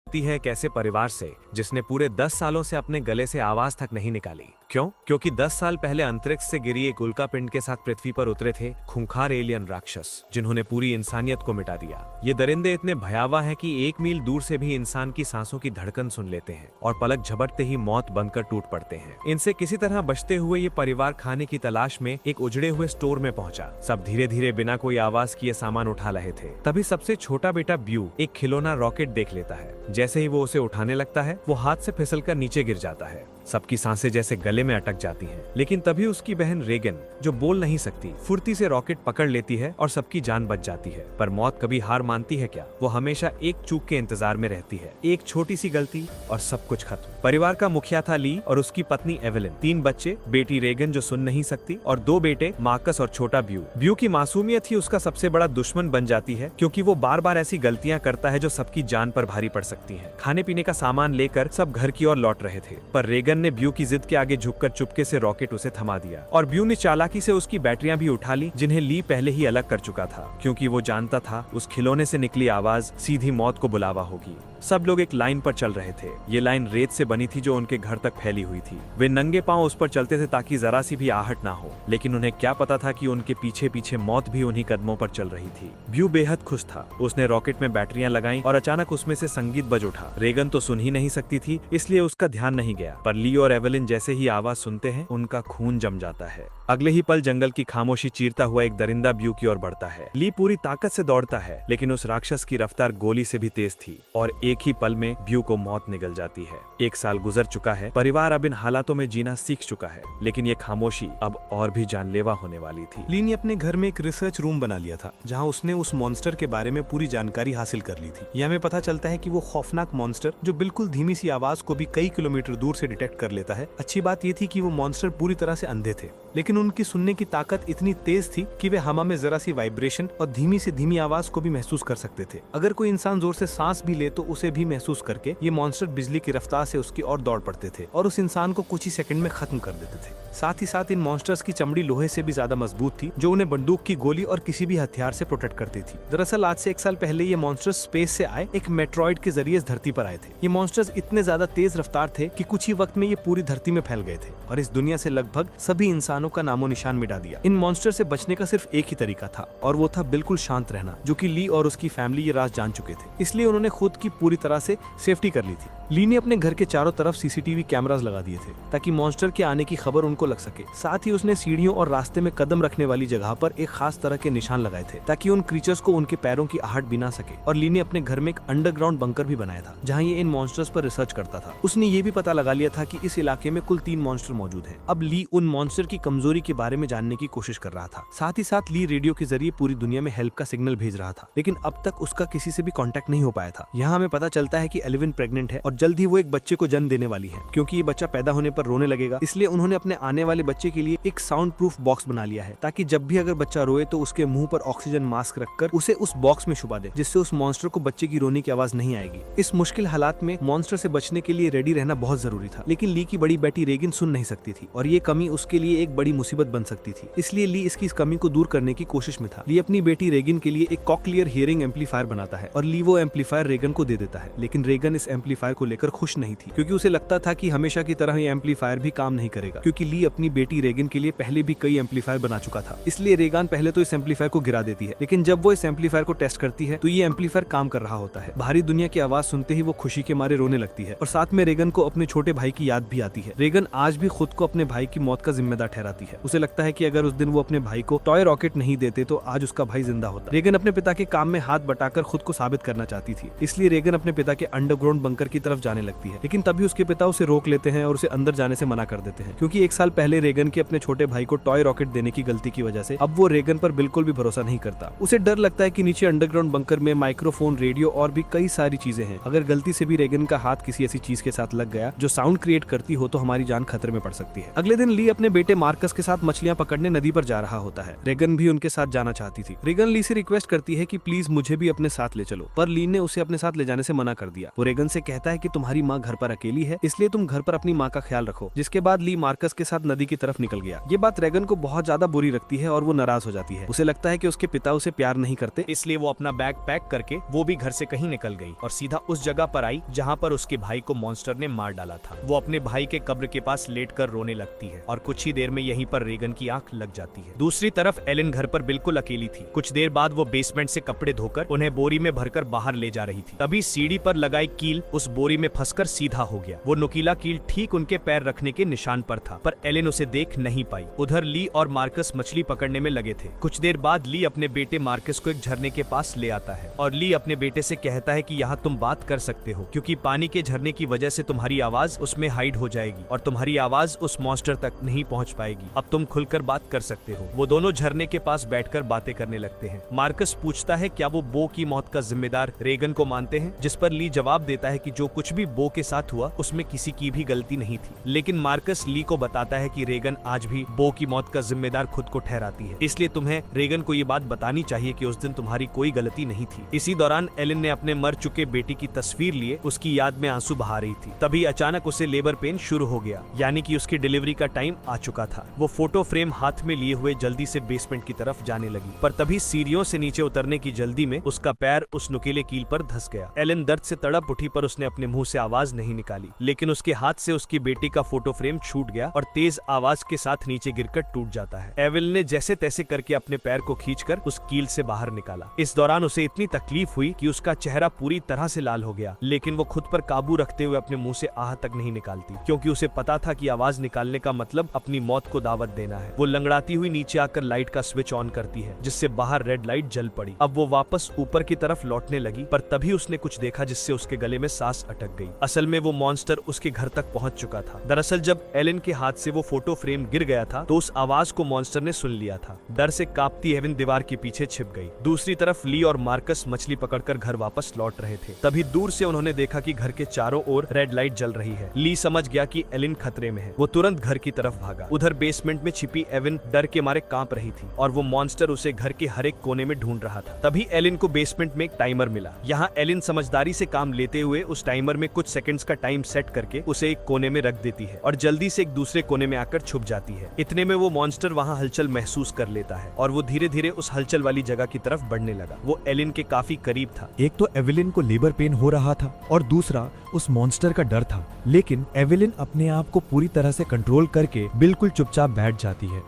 ती है एक ऐसे परिवार से जिसने पूरे 10 सालों से अपने गले से आवाज तक नहीं निकाली। क्यों? क्योंकि 10 साल पहले अंतरिक्ष से गिरी एक उल्कापिंड के साथ पृथ्वी पर उतरे थे खूंखार एलियन राक्षस, जिन्होंने पूरी इंसानियत को मिटा दिया। ये दरिंदे इतने भयावह हैं कि 1 मील दूर से भी इंसान की सांसों की धड़कन सुन लेते हैं और पलक झपटते ही मौत बनकर टूट पड़ते हैं। इनसे किसी तरह बचते हुए ये परिवार खाने की तलाश में एक उजड़े हुए स्टोर में पहुंचा। सब धीरे धीरे बिना कोई आवाज किए सामान उठा रहे थे। तभी सबसे छोटा बेटा ब्यू एक खिलौना रॉकेट देख लेता है। जैसे ही वो उसे उठाने लगता है, वो हाथ से फिसलकर नीचे गिर जाता है। सबकी सांसें जैसे गले में अटक जाती हैं। लेकिन तभी उसकी बहन रेगन, जो बोल नहीं सकती, फुर्ती से रॉकेट पकड़ लेती है और सबकी जान बच जाती है। पर मौत कभी हार मानती है क्या? वो हमेशा एक चूक के इंतजार में रहती है। एक छोटी सी गलती और सब कुछ खत्म। परिवार का मुखिया था ली और उसकी पत्नी एवेलिन। 3 बच्चे, बेटी रेगन जो सुन नहीं सकती और 2 बेटे मार्कस और छोटा ब्यू। ब्यू की मासूमियत ही उसका सबसे बड़ा दुश्मन बन जाती है, क्योंकि वो बार बार ऐसी गलतियां करता है जो सबकी जान पर भारी पड़ सकती है। खाने पीने का सामान लेकर सब घर की ओर लौट रहे थे, पर रेगन ने ब्यू की जिद के आगे झुककर चुपके से रॉकेट उसे थमा दिया और ब्यू ने चालाकी से उसकी बैटरियां भी उठा ली, जिन्हें ली पहले ही अलग कर चुका था, क्योंकि वो जानता था उस खिलौने से निकली आवाज सीधी मौत को बुलावा होगी। सब लोग एक लाइन पर चल रहे थे। ये लाइन रेत से बनी थी जो उनके घर तक फैली हुई थी। वे नंगे पांव उस पर चलते थे ताकि जरा सी भी आहट ना हो, लेकिन उन्हें क्या पता था कि उनके पीछे पीछे मौत भी उन्हीं कदमों पर चल रही थी। ब्यू बेहद खुश था। उसने रॉकेट में बैटरियां लगाईं और अचानक उसमें से संगीत बज उठा। रेगन तो सुन ही नहीं सकती थी, इसलिए उसका ध्यान नहीं गया, पर ली और एवेलिन जैसे ही आवाज सुनते हैं, उनका खून जम जाता है। अगले ही पल जंगल की खामोशी चीरता हुआ एक दरिंदा ब्यू की ओर बढ़ता है। ली पूरी ताकत से दौड़ता है, लेकिन उस राक्षस की रफ्तार गोली से भी तेज थी और एक ही पल में ब्यू को मौत निगल जाती है। 1 साल गुजर चुका है। परिवार अब इन हालातों में जीना सीख चुका है, लेकिन ये खामोशी अब और भी जानलेवा होने वाली थी। ली ने अपने घर में एक रिसर्च रूम बना लिया था, जहां उसने उस मॉन्स्टर के बारे में पूरी जानकारी हासिल कर ली थी। यह हमें पता चलता है कि वो खौफनाक मॉन्स्टर, जो बिल्कुल धीमी सी आवाज को भी कई किलोमीटर दूर से डिटेक्ट कर लेता है। अच्छी बात ये थी कि वो मॉन्स्टर पूरी तरह से अंधे थे, लेकिन उनकी सुनने की ताकत इतनी तेज थी कि वे हवा में जरा सी वाइब्रेशन और धीमी से धीमी आवाज को भी महसूस कर सकते थे। अगर कोई इंसान जोर से सांस भी ले तो उसे भी महसूस करके ये मॉन्स्टर बिजली की रफ्तार से उसकी ओर दौड़ पड़ते थे और उस इंसान को कुछ ही सेकंड में खत्म कर देते थे। साथ ही साथ इन मॉन्स्टर्स की चमड़ी लोहे से भी ज्यादा मजबूत थी, जो उन्हें बंदूक की गोली और किसी भी हथियार से प्रोटेक्ट करती थी। दरअसल आज से 1 साल पहले ये मॉन्स्टर्स स्पेस से आए एक मेट्रॉइड के जरिए इस धरती पर आए थे। ये मॉन्स्टर्स इतने ज्यादा तेज रफ्तार थे कि कुछ ही वक्त में ये पूरी धरती में फैल गए थे और इस दुनिया से लगभग सभी इंसानों का नामो निशान मिटा दिया। इन मॉन्स्टर से बचने का सिर्फ एक ही तरीका था, और वो था बिल्कुल शांत रहना, जो कि ली और उसकी फैमिली ये राज जान चुके थे। इसलिए उन्होंने खुद की पूरी तरह से सेफ्टी कर ली थी। ली ने अपने घर के चारों तरफ सीसीटीवी कैमरास लगा दिए थे ताकि मॉन्स्टर के आने की खबर उनको लग सके। साथ ही उसने सीढ़ियों और रास्ते में कदम रखने वाली जगह पर एक खास तरह के निशान लगाए थे ताकि उन क्रीचर्स को उनके पैरों की आहट भी ना सके। और ली ने अपने घर में एक अंडरग्राउंड बंकर भी बनाया था, जहाँ ये इन मॉन्स्टर्स पर रिसर्च करता था। उसने ये भी पता लगा लिया था कि इस इलाके में कुल 3 मॉन्स्टर मौजूद हैं। अब ली उन मॉन्स्टर की कमजोरी के बारे में जानने की कोशिश कर रहा था। साथ ही साथ ली रेडियो के जरिए पूरी दुनिया में हेल्प का सिग्नल भेज रहा था, लेकिन अब तक उसका किसी से भी कांटेक्ट नहीं हो पाया था। यहाँ हमें पता चलता है कि एलिविन प्रेग्नेंट है और जल्द ही वो एक बच्चे को जन्म देने वाली है। क्योंकि ये बच्चा पैदा होने पर रोने लगेगा, इसलिए उन्होंने अपने आने वाले बच्चे के लिए एक साउंड प्रूफ बॉक्स बना लिया है, ताकि जब भी अगर बच्चा रोए तो उसके मुंह पर ऑक्सीजन मास्क रखकर उसे उस बॉक्स में छुपा दे, जिससे उस मॉन्स्टर को बच्चे की रोने की आवाज नहीं आएगी। इस मुश्किल हालात में मॉन्स्टर से बचने के लिए रेडी रहना बहुत जरूरी था, लेकिन ली की बड़ी बेटी रेगिन सुन नहीं सकती थी और ये कमी उसके लिए एक बड़ी मुसीबत बन सकती थी। इसलिए ली इसकी इस कमी को दूर करने की कोशिश में था। ली अपनी बेटी रेगिन के लिए एक कॉक्लियर हियरिंग एम्पलीफायर बनाता है और ली वो एम्पलीफायर रेगन को दे देता है। लेकिन रेगन इस एम्पलीफायर को लेकर खुश नहीं थी, क्योंकि उसे लगता था कि हमेशा की तरह ये एम्पलीफायर भी काम नहीं करेगा, क्योंकि ली अपनी बेटी रेगन के लिए पहले भी कई एम्पलीफायर बना चुका था। इसलिए रेगन पहले तो इस एम्पलीफायर को गिरा देती है, लेकिन जब वो इस एम्पलीफायर को टेस्ट करती है तो ये एम्पलीफायर काम कर रहा होता है। भारी दुनिया की आवाज सुनते ही वो खुशी के मारे रोने लगती है और साथ में रेगन को अपने छोटे भाई की याद भी आती है। रेगन आज भी खुद को अपने भाई की मौत का जिम्मेदार ठहराती है। उसे लगता है कि अगर उस दिन वो अपने भाई को टॉय रॉकेट नहीं देते तो आज उसका भाई जिंदा होता। रेगन अपने पिता के काम में हाथ बटाकर खुद को साबित करना चाहती थी, इसलिए रेगन अपने पिता के अंडरग्राउंड बंकर की तरफ जाने लगती है। लेकिन तभी उसके पिता उसे रोक लेते हैं और उसे अंदर जाने से मना कर देते हैं, क्योंकि 1 साल पहले रेगन के अपने छोटे भाई को टॉय रॉकेट देने की गलती की वजह से अब वो रेगन पर बिल्कुल भी भरोसा नहीं करता। उसे डर लगता है कि नीचे अंडरग्राउंड बंकर में माइक्रोफोन, रेडियो और भी कई सारी चीजें हैं। अगर गलती से भी रेगन का हाथ किसी ऐसी चीज के साथ लग गया जो साउंड क्रिएट करती हो तो हमारी जान खतरे में पड़ सकती है। अगले दिन ली अपने बेटे मार्कस के साथ मछलियां पकड़ने नदी पर जा रहा होता है। रेगन भी उनके साथ जाना चाहती थी। रेगन ली से रिक्वेस्ट करती है कि प्लीज मुझे भी अपने साथ ले चलो, पर ली ने उसे अपने साथ ले जाने से मना कर दिया। वो रेगन से कहता है कि कि तुम्हारी माँ घर पर अकेली है, इसलिए तुम घर पर अपनी माँ का ख्याल रखो। जिसके बाद ली मार्कस के साथ नदी की तरफ निकल गया। ये बात रेगन को बहुत ज्यादा बुरी लगती है और वो नाराज हो जाती है। उसे लगता है कि उसके पिता उसे प्यार नहीं करते, इसलिए वो अपना बैग पैक करके वो भी घर से कहीं निकल गई और सीधा उस जगह पर आई जहाँ पर उसके भाई को मॉन्स्टर ने मार डाला था। वो अपने भाई के कब्र के पास लेटकर रोने लगती है और कुछ ही देर में यहीं पर रेगन की आंख लग जाती है। दूसरी तरफ एलिन घर पर बिल्कुल अकेली थी। कुछ देर बाद वो बेसमेंट से कपड़े धोकर उन्हें बोरी में भरकर बाहर ले जा रही थी। तभी सीढ़ी पर लगाई कील उस बोरी में फंसकर सीधा हो गया। वो नुकीला कील ठीक उनके पैर रखने के निशान पर था, पर एलिन उसे देख नहीं पाई। उधर ली और मार्कस मछली पकड़ने में लगे थे। कुछ देर बाद ली अपने बेटे मार्कस को एक झरने के पास ले आता है और ली अपने बेटे से कहता है कि यहाँ तुम बात कर सकते हो, क्योंकि पानी के झरने की वजह से तुम्हारी आवाज उसमें हाइड हो जाएगी और तुम्हारी आवाज उस मॉन्स्टर तक नहीं पहुँच पाएगी। अब तुम खुलकर बात कर सकते हो। वो दोनों झरने के पास बैठकर बातें करने लगते हैं। मार्कस पूछता है क्या वो बो की मौत का जिम्मेदार रेगन को मानते हैं, जिस पर ली जवाब देता है कि जो कुछ भी बो के साथ हुआ उसमें किसी की भी गलती नहीं थी। लेकिन मार्कस ली को बताता है कि रेगन आज भी बो की मौत का जिम्मेदार खुद को ठहराती है, इसलिए तुम्हें रेगन को ये बात बतानी चाहिए कि उस दिन तुम्हारी कोई गलती नहीं थी। इसी दौरान एलिन ने अपने मर चुके बेटी की तस्वीर लिए उसकी याद में आंसू बहा रही थी। तभी अचानक उसे लेबर पेन शुरू हो गया, यानी कि उसकी डिलीवरी का टाइम आ चुका था। वो फोटो फ्रेम हाथ में लिए हुए जल्दी से बेसमेंट की तरफ जाने लगी, पर तभी सीढ़ियों से नीचे उतरने की जल्दी में उसका पैर उस नुकीले कील पर धंस गया। एलिन दर्द से तड़प उठी, पर उसने अपने मुंह से आवाज नहीं निकाली, लेकिन उसके हाथ से उसकी बेटी का फोटो फ्रेम छूट गया और तेज आवाज के साथ नीचे गिरकर टूट जाता है। एविल ने जैसे तैसे करके अपने पैर को खींचकर उस कील से बाहर निकाला। इस दौरान उसे इतनी तकलीफ हुई कि उसका चेहरा पूरी तरह से लाल हो गया, लेकिन वो खुद पर काबू रखते हुए अपने मुंह से आह तक नहीं निकालती, क्योंकि उसे पता था कि आवाज निकालने का मतलब अपनी मौत को दावत देना है। वो लंगड़ाती हुई नीचे आकर लाइट का स्विच ऑन करती है, जिससे बाहर रेड लाइट जल पड़ी। अब वो वापस ऊपर की तरफ लौटने लगी, पर तभी उसने कुछ देखा जिससे उसके गले में सांस अटक गई। असल में वो मॉन्स्टर उसके घर तक पहुंच चुका था। दरअसल जब एलिन के हाथ से वो फोटो फ्रेम गिर गया था तो उस आवाज को मॉन्स्टर ने सुन लिया था। डर से कांपती एविन दीवार के पीछे छिप गई। दूसरी तरफ ली और मार्कस मछली पकड़कर घर वापस लौट रहे थे। तभी दूर से उन्होंने देखा कि घर के चारों ओर रेड लाइट जल रही है। ली समझ गया कि एलिन खतरे में है। वो तुरंत घर की तरफ भागा। उधर बेसमेंट में छिपी एविन डर के मारे कांप रही थी और वो मॉन्स्टर उसे घर के हर एक कोने में ढूंढ रहा था। तभी एलिन को बेसमेंट में एक टाइमर मिला। यहाँ एलिन समझदारी से काम लेते हुए उस टाइमर में कुछ सेकंड्स का टाइम सेट करके उसे एक कोने में रख देती है और जल्दी से एक दूसरे कोने में आकर छुप जाती है। इतने में वो मॉन्स्टर वहाँ हलचल महसूस कर लेता है और वो धीरे धीरे उस हलचल वाली जगह की तरफ बढ़ने लगा। वो एलिन के काफी करीब था। एक तो एवेलिन को लेबर पेन हो रहा था और दूसरा उस मॉन्स्टर का डर था, लेकिन एवेलिन अपने आप को पूरी तरह से कंट्रोल करके बिल्कुल चुपचाप बैठ जाती है।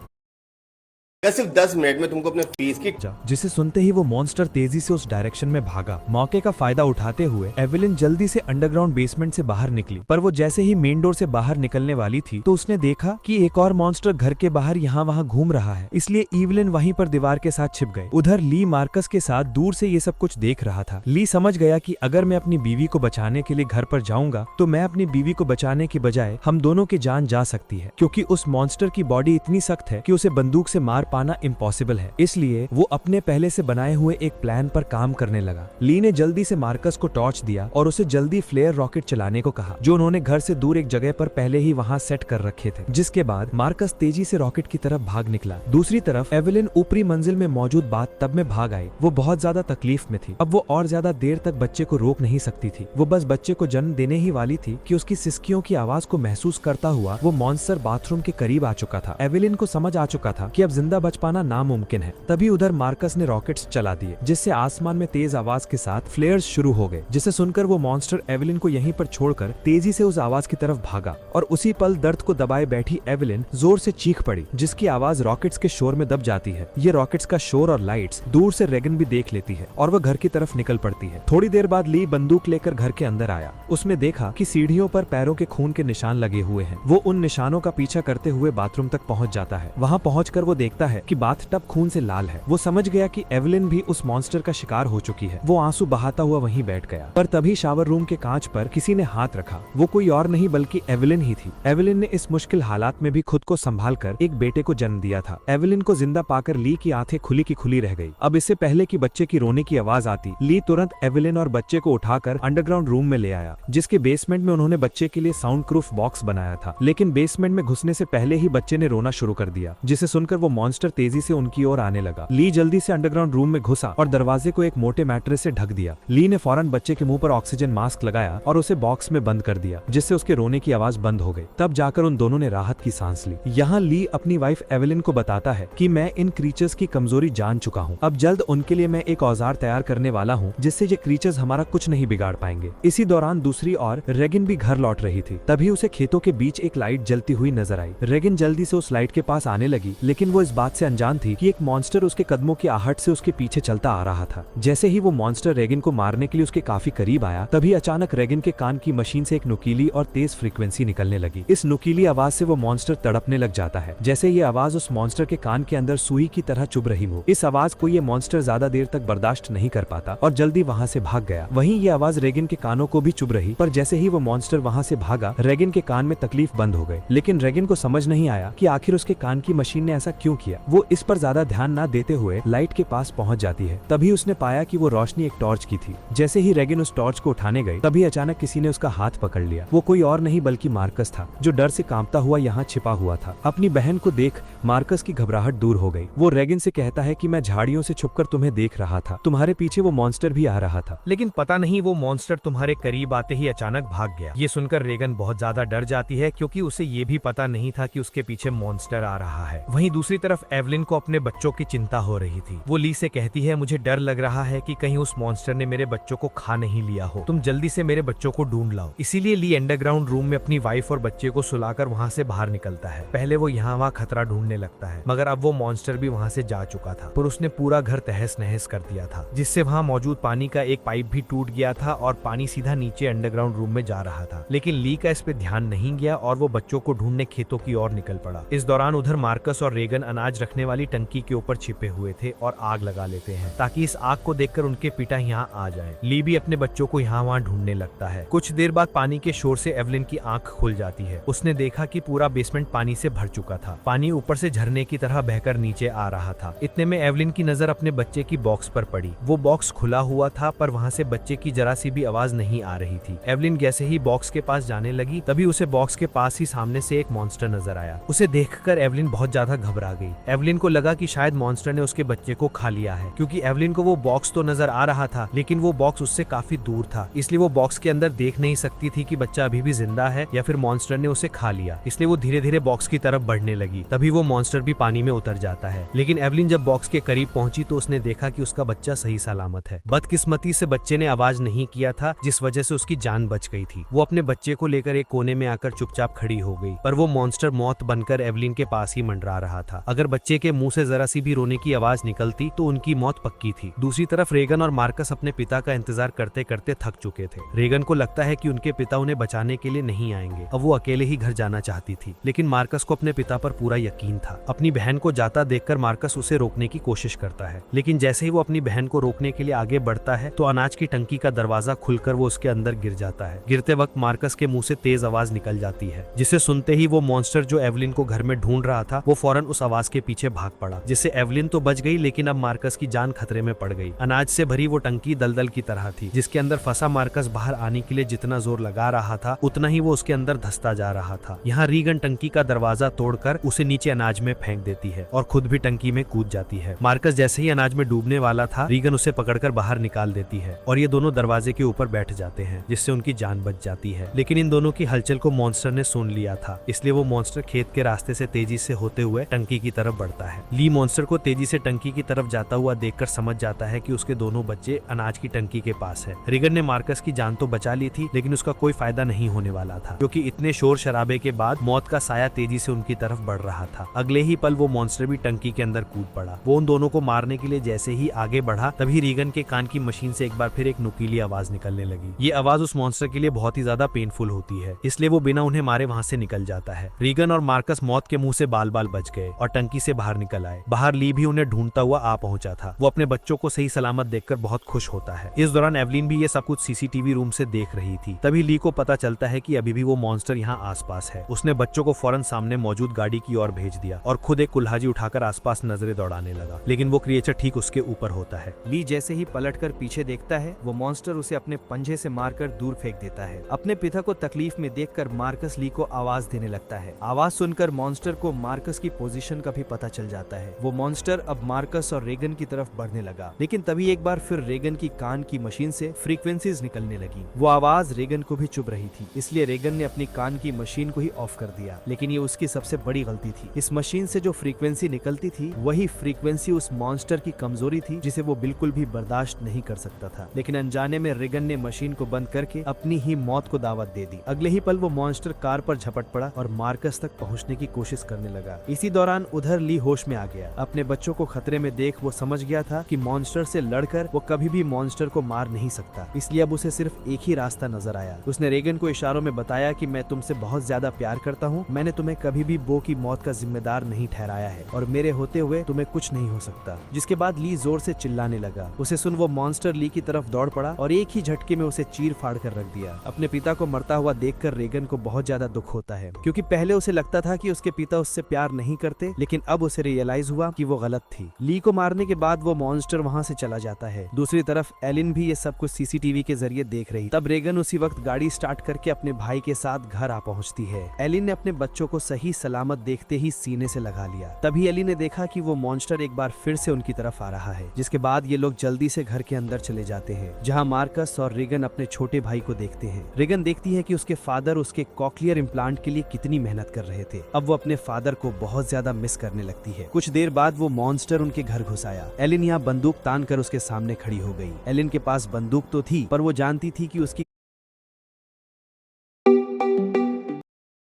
सिर्फ 10 मिनट में तुमको अपने फीस की जिसे सुनते ही वो मॉन्स्टर तेजी से उस डायरेक्शन में भागा। मौके का फायदा उठाते हुए एवेलिन जल्दी से अंडरग्राउंड बेसमेंट से बाहर निकली, पर वो जैसे ही मेन डोर से बाहर निकलने वाली थी तो उसने देखा कि एक और मॉन्स्टर घर के बाहर यहाँ वहाँ घूम रहा है, इसलिए इवलिन वहीं पर दीवार के साथ छिप गए। उधर ली मार्कस के साथ दूर से ये सब कुछ देख रहा था। ली समझ गया कि अगर मैं अपनी बीवी को बचाने के लिए घर पर जाऊंगा तो मैं अपनी बीवी को बचाने की बजाय हम दोनों की जान जा सकती है, क्योंकि उस मॉन्स्टर की बॉडी इतनी सख्त है कि उसे बंदूक से मार पाना इम्पॉसिबल है। इसलिए वो अपने पहले से बनाए हुए एक प्लान पर काम करने लगा। ली ने जल्दी से मार्कस को टॉर्च दिया और उसे जल्दी फ्लेयर रॉकेट चलाने को कहा, जो उन्होंने घर से दूर एक जगह पर पहले ही वहां सेट कर रखे थे। जिसके बाद मार्कस तेजी से रॉकेट की तरफ भाग निकला। दूसरी तरफ एवेलिन ऊपरी मंजिल में मौजूद बाथ टब में भाग आई। वो बहुत ज्यादा तकलीफ में थी। अब वो और ज्यादा देर तक बच्चे को रोक नहीं सकती थी। वो बस बच्चे को जन्म देने ही वाली थी कि उसकी सिसकियों की आवाज को महसूस करता हुआ वो मॉन्स्टर बाथरूम के करीब आ चुका था। एवेलिन को समझ आ चुका था कि अब जिंदा बच पाना नामुमकिन है। तभी उधर मार्कस ने रॉकेट्स चला दिए, जिससे आसमान में तेज आवाज के साथ फ्लेयर्स शुरू हो गए, जिसे सुनकर वो मॉन्स्टर एवेलिन को यहीं पर छोड़कर तेजी से उस आवाज की तरफ भागा और उसी पल दर्द को दबाए बैठी एवेलिन जोर से चीख पड़ी, जिसकी आवाज रॉकेट्स के शोर में दब जाती है। ये रॉकेट्स का शोर और लाइट्स दूर से रेगन भी देख लेती है और वह घर की तरफ निकल पड़ती है। थोड़ी देर बाद ली बंदूक लेकर घर के अंदर आया। उसने देखा कि सीढ़ियों पर पैरों के खून के निशान लगे हुए हैं। वो उन निशानों का पीछा करते हुए बाथरूम तक पहुंच जाता है। वहां पहुंचकर वो देखता है कि बाथ टब खून से लाल है। वो समझ गया कि एवेलिन भी उस मॉन्स्टर का शिकार हो चुकी है। वो आंसू बहाता हुआ वहीं बैठ गया, पर तभी शावर रूम के कांच पर किसी ने हाथ रखा। वो कोई और नहीं बल्कि एवेलिन ही थी। एवेलिन ने इस मुश्किल हालात में भी खुद को संभालकर एक बेटे को जन्म दिया था। एवेलिन को जिंदा पाकर ली की आंखें खुली की खुली रह गई। अब इससे पहले कि बच्चे की रोने की आवाज आती, ली तुरंत एवेलिन और बच्चे को उठाकर अंडरग्राउंड रूम में ले आया, जिसके बेसमेंट में उन्होंने बच्चे के लिए साउंड प्रूफ बॉक्स बनाया था। लेकिन बेसमेंट में घुसने से पहले ही बच्चे ने रोना शुरू कर दिया, जिसे सुनकर वो मॉन्स्टर मॉन्स्टर तेजी से उनकी ओर आने लगा। ली जल्दी से अंडरग्राउंड रूम में घुसा और दरवाजे को एक मोटे मैट्रेस से ढक दिया। ली ने फौरन बच्चे के मुंह पर ऑक्सीजन मास्क लगाया और उसे बॉक्स में बंद कर दिया, जिससे उसके रोने की आवाज बंद हो गई। तब जाकर उन दोनों ने राहत की सांस ली। यहाँ ली अपनी वाइफ एवेलिन को बताता है कि मैं इन क्रीचर्स की कमजोरी जान चुका हूँ। अब जल्द उनके लिए मैं एक औजार तैयार करने वाला हूँ जिससे ये क्रीचर्स हमारा कुछ नहीं बिगाड़ पाएंगे। इसी दौरान दूसरी ओर रेगिन भी घर लौट रही थी। तभी उसे खेतों के बीच एक लाइट जलती हुई नजर आई। रेगिन जल्दी से उस लाइट के पास आने लगी, लेकिन वो इस बात से अनजान थी कि एक मॉन्स्टर उसके कदमों की आहट से उसके पीछे चलता आ रहा था। जैसे ही वो मॉन्स्टर रेगिन को मारने के लिए उसके काफी करीब आया, तभी अचानक रेगिन के कान की मशीन से एक नुकीली और तेज फ्रीक्वेंसी निकलने लगी। इस नुकीली आवाज से वो मॉन्स्टर तड़पने लग जाता है, जैसे ये आवाज उस मॉन्स्टर के कान के अंदर सुई की तरह चुभ रही हो। इस आवाज को ये मॉन्स्टर ज्यादा देर तक बर्दाश्त नहीं कर पाता और जल्दी वहाँ से भाग गया। वहीं ये आवाज रेगिन के कानों को भी चुभ रही, पर जैसे ही वो मॉन्स्टर वहाँ से भागा, रेगिन के कान में तकलीफ बंद हो गई। लेकिन रेगिन को समझ नहीं आया कि आखिर उसके कान की मशीन ने ऐसा क्यों किया। वो इस पर ज्यादा ध्यान न देते हुए लाइट के पास पहुंच जाती है। तभी उसने पाया कि वो रोशनी एक टॉर्च की थी। जैसे ही रेगिन उस टॉर्च को उठाने गई, तभी अचानक किसी ने उसका हाथ पकड़ लिया। वो कोई और नहीं बल्कि मार्कस था, जो डर से कांपता हुआ यहाँ छिपा हुआ था। अपनी बहन को देख मार्कस की घबराहट दूर हो गई। वो रेगिन से कहता है कि मैं झाड़ियों से छुपकर तुम्हें देख रहा था, तुम्हारे पीछे वो मॉन्स्टर भी आ रहा था। लेकिन पता नहीं वो मॉन्स्टर तुम्हारे करीब आते ही अचानक भाग गया। ये सुनकर रेगन बहुत ज्यादा डर जाती है, क्योंकि उसे ये भी पता नहीं था कि उसके पीछे मॉन्स्टर आ रहा है। वहीं दूसरी तरफ एवलिन को अपने बच्चों की चिंता हो रही थी। वो ली से कहती है, मुझे डर लग रहा है कि कहीं उस मॉन्स्टर ने मेरे बच्चों को खा नहीं लिया हो, तुम जल्दी से मेरे बच्चों को ढूंढ लाओ। इसीलिए ली अंडरग्राउंड रूम में अपनी वाइफ और बच्चे को सुलाकर वहाँ से बाहर निकलता है। पहले वो यहाँ वहाँ खतरा ढूंढने लगता है, मगर अब वो मॉन्स्टर भी वहाँ से जा चुका था, पर उसने पूरा घर तहस नहस कर दिया था, जिससे वहाँ मौजूद पानी का एक पाइप भी टूट गया था और पानी सीधा नीचे अंडरग्राउंड रूम में जा रहा था। लेकिन ली का इस पे ध्यान नहीं गया और वो बच्चों को ढूंढने खेतों की ओर निकल पड़ा। इस दौरान उधर मार्कस और रेगन अनाज रखने वाली टंकी के ऊपर छिपे हुए थे और आग लगा लेते हैं, ताकि इस आग को देखकर उनके पिता यहाँ आ जाएं। ली भी अपने बच्चों को यहाँ वहाँ ढूंढने लगता है। कुछ देर बाद पानी के शोर से एवलिन की आंख खुल जाती है। उसने देखा कि पूरा बेसमेंट पानी से भर चुका था। पानी ऊपर से झरने की तरह बहकर नीचे आ रहा था। इतने में एवलिन की नजर अपने बच्चे की बॉक्स पर पड़ी। वो बॉक्स खुला हुआ था, पर वहाँ से बच्चे की जरा सी भी आवाज नहीं आ रही थी। एवलिन जैसे ही बॉक्स के पास जाने लगी, तभी उसे बॉक्स के पास ही सामने से एक मॉन्स्टर नजर आया। उसे देखकर एवलिन बहुत ज्यादा घबरा गई। एवलिन को लगा कि शायद मॉन्स्टर ने उसके बच्चे को खा लिया है, क्योंकि एवलिन को वो बॉक्स तो नजर आ रहा था, लेकिन वो बॉक्स उससे काफी दूर था। इसलिए वो बॉक्स के अंदर देख नहीं सकती थी कि बच्चा अभी भी जिंदा है या फिर मॉन्स्टर ने उसे खा लिया। इसलिए वो धीरे धीरे बॉक्स की तरफ बढ़ने लगी। तभी वो मॉन्स्टर भी पानी में उतर जाता है। लेकिन एवलिन जब बॉक्स के करीब पहुंची तो उसने देखा कि उसका बच्चा सही सलामत है। बदकिस्मती से बच्चे ने आवाज नहीं किया था, जिस वजह से उसकी जान बच गई थी। वो अपने बच्चे को लेकर एक कोने में आकर चुपचाप खड़ी हो गई, पर वो मॉन्स्टर मौत बनकर एवलिन के पास ही मंडरा रहा था। अगर बच्चे के मुंह से जरा सी भी रोने की आवाज निकलती तो उनकी मौत पक्की थी। दूसरी तरफ रेगन और मार्कस अपने पिता का इंतजार करते करते थक चुके थे। रेगन को लगता है कि उनके पिता उन्हें बचाने के लिए नहीं आएंगे। अब वो अकेले ही घर जाना चाहती थी, लेकिन मार्कस को अपने पिता पर पूरा यकीन था। अपनी बहन को जाता देखकर मार्कस उसे रोकने की कोशिश करता है, लेकिन जैसे ही वो अपनी बहन को रोकने के लिए आगे बढ़ता है तो अनाज की टंकी का दरवाजा खुलकर वो उसके अंदर गिर जाता है। गिरते वक्त मार्कस के मुंह से तेज आवाज निकल जाती है, जिसे सुनते ही वो मॉन्स्टर जो एवलिन को घर में ढूंढ रहा था वो फौरन उस आवाज के पीछे भाग पड़ा, जिससे एवलिन तो बच गई, लेकिन अब मार्कस की जान खतरे में पड़ गई। अनाज से भरी वो टंकी दलदल की तरह थी, जिसके अंदर फंसा मार्कस बाहर आने के लिए जितना जोर लगा रहा था उतना ही वो उसके अंदर धंसता जा रहा था। यहाँ रीगन टंकी का दरवाजा तोड़कर उसे नीचे अनाज में फेंक देती है और खुद भी टंकी में कूद जाती है। मार्कस जैसे ही अनाज में डूबने वाला था, रीगन उसे पकड़कर बाहर निकाल देती है और ये दोनों दरवाजे के ऊपर बैठ जाते हैं, जिससे उनकी जान बच जाती है। लेकिन इन दोनों की हलचल को मॉन्स्टर ने सुन लिया था, इसलिए वो मॉन्स्टर खेत के रास्ते से तेजी से होते हुए टंकी की तरफ बढ़ता है। ली मॉन्स्टर को तेजी से टंकी की तरफ जाता हुआ देखकर समझ जाता है कि उसके दोनों बच्चे अनाज की टंकी के पास है। रीगन ने मार्कस की जान तो बचा ली थी, लेकिन उसका कोई फायदा नहीं होने वाला था, क्योंकि इतने शोर शराबे के बाद मौत का साया तेजी से उनकी तरफ बढ़ रहा था। अगले ही पल वो मॉन्स्टर भी टंकी के अंदर कूद पड़ा। वो उन दोनों को मारने के लिए जैसे ही आगे बढ़ा, तभी रीगन के कान की मशीन से एक बार फिर एक नुकीली आवाज निकलने लगी। ये आवाज उस मॉन्स्टर के लिए बहुत ही ज्यादा पेनफुल होती है, इसलिए वो बिना उन्हें मारे वहाँ से निकल जाता है। रीगन और मार्कस मौत के मुंह से बाल बाल बच गए और टंकी से बाहर निकल आए। बाहर ली भी उन्हें ढूंढता हुआ आ पहुंचा था। वो अपने बच्चों को सही सलामत देखकर बहुत खुश होता है। इस दौरान एवलिन भी ये सब कुछ सीसीटीवी रूम से देख रही थी। तभी ली को पता चलता है कि अभी भी वो मॉन्स्टर यहाँ आसपास है। उसने बच्चों को फौरन सामने मौजूद गाड़ी की ओर भेज दिया और खुद एक कुल्हाड़ी उठाकर आसपास नजरें दौड़ाने लगा, लेकिन वो क्रिएचर ठीक उसके ऊपर होता है। ली जैसे ही पलटकर पीछे देखता है, वो मॉन्स्टर उसे अपने पंजे से मारकर दूर फेंक देता है। अपने पिता को तकलीफ में देखकर मार्कस ली को आवाज देने लगता है। आवाज सुनकर मॉन्स्टर को मार्कस की पोजीशन का भी पता चल जाता है। वो मॉन्स्टर अब मार्कस और रेगन की तरफ बढ़ने लगा, लेकिन तभी एक बार फिर रेगन की कान की मशीन से फ्रीक्वेंसीज निकलने लगी। वो आवाज रेगन को भी चुभ रही थी, इसलिए रेगन ने अपनी कान की मशीन को ही ऑफ कर दिया। लेकिन ये उसकी सबसे बड़ी गलती थी। इस मशीन से जो फ्रीक्वेंसी निकलती थी वही फ्रीक्वेंसी उस मॉन्स्टर की कमजोरी थी, जिसे वो बिल्कुल भी बर्दाश्त नहीं कर सकता था। लेकिन अनजाने में रेगन ने मशीन को बंद करके अपनी ही मौत को दावत दे दी। अगले ही पल वो मॉन्स्टर कार पर झपट पड़ा और मार्कस तक पहुंचने की कोशिश करने लगा। इसी दौरान उधर ली होश में आ गया। अपने बच्चों को खतरे में देख वो समझ गया था कि मॉन्स्टर से लड़कर वो कभी भी मॉन्स्टर को मार नहीं सकता, इसलिए अब उसे सिर्फ एक ही रास्ता नजर आया। उसने रेगन को इशारों में बताया कि मैं तुमसे बहुत ज्यादा प्यार करता हूँ, मैंने तुम्हें कभी भी बो की मौत का जिम्मेदार नहीं ठहराया है और मेरे होते हुए तुम्हें कुछ नहीं हो सकता। जिसके बाद ली जोर से चिल्लाने लगा। उसे सुन वो मॉन्स्टर ली की तरफ दौड़ पड़ा और एक ही झटके में उसे चीर फाड़ कर रख दिया। अपने पिता को मरता हुआ देखकर रेगन को बहुत ज्यादा दुख होता है, क्योंकि पहले उसे लगता था कि उसके पिता उससे प्यार नहीं करते, लेकिन अब उसे रियलाइज हुआ कि वो गलत थी। ली को मारने के बाद वो मॉन्स्टर वहाँ से चला जाता है। दूसरी तरफ एलिन भी ये सब कुछ सीसीटीवी के जरिए देख रही। तब रेगन उसी वक्त गाड़ी स्टार्ट करके अपने भाई के साथ घर आ पहुँचती है। एलिन ने अपने बच्चों को सही सलामत देखते ही सीने से लगा लिया। तभी एलिन ने देखा कि वो मॉन्स्टर एक बार फिर से उनकी तरफ आ रहा है। जिसके बाद ये लोग जल्दी से घर के अंदर चले जाते हैं, जहाँ मार्कस और रेगन अपने छोटे भाई को देखते हैं। रेगन देखती है कि उसके फादर उसके कॉकलियर इम्प्लांट के लिए कितनी मेहनत कर रहे थे। अब वो अपने फादर को बहुत ज्यादा मिस करने लगती है। कुछ देर बाद वो मॉन्स्टर उनके घर घुस आया। एलिन यहाँ बंदूक तान कर उसके सामने खड़ी हो गई। एलिन के पास बंदूक तो थी, पर वो जानती थी कि उसकी